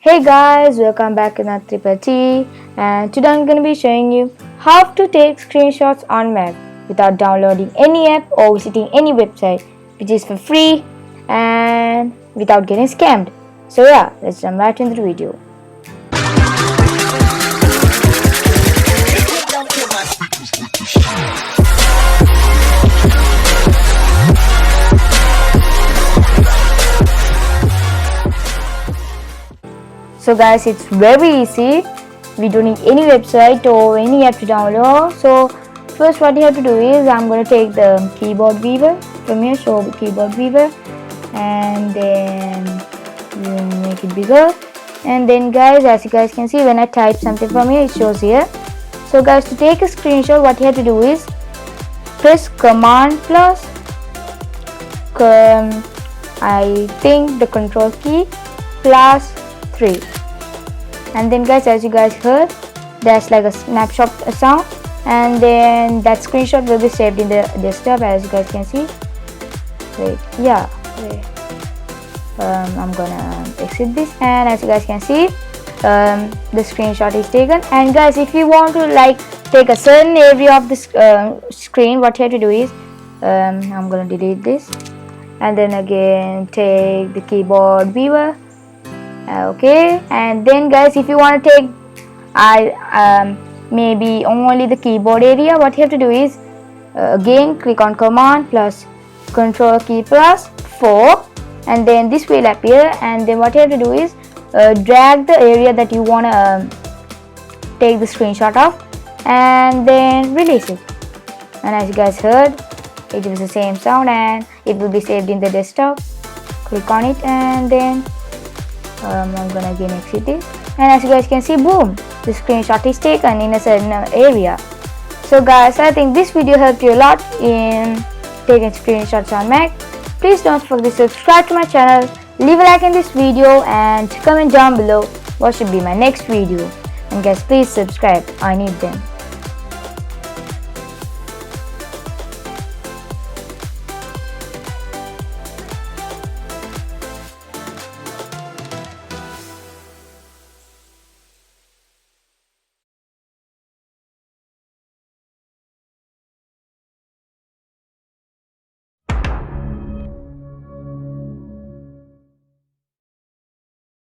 Hey guys, welcome back to Nat Triple T, and today I'm going to be showing you how to take screenshots on Mac without downloading any app or visiting any website, which is for free and without getting scammed. So yeah, let's jump right into the video. So guys, it's very easy. We don't need any website or any app to download. So first what you have to do is I'm going to take the keyboard viewer from here, show the keyboard viewer, and then you make it bigger. And then guys, as you guys can see, when I type something from here, it shows here. So guys, to take a screenshot, what you have to do is press Command plus I think the control key plus 3. And then guys, as you guys heard, there's like a snapshot sound, and then that screenshot will be saved in the desktop, as you guys can see. I'm gonna exit this, and as you guys can see, the screenshot is taken. And guys, if you want to like take a certain area of the screen, what you have to do is I'm gonna delete this, and then again take the keyboard viewer. Okay, and then guys, if you want to take maybe only the keyboard area, what you have to do is again click on Command plus Control key plus 4, and then this will appear. And then what you have to do is drag the area that you want to take the screenshot of, and then release it. And as you guys heard, it was the same sound, and it will be saved in the desktop. Click on it, and then I'm gonna again exit it, and as you guys can see, boom, the screenshot is taken in a certain area. So guys, I think this video helped you a lot in taking screenshots on Mac. Please don't forget to subscribe to my channel, leave a like in this video, and comment down below what should be my next video. And guys, please subscribe, I need them.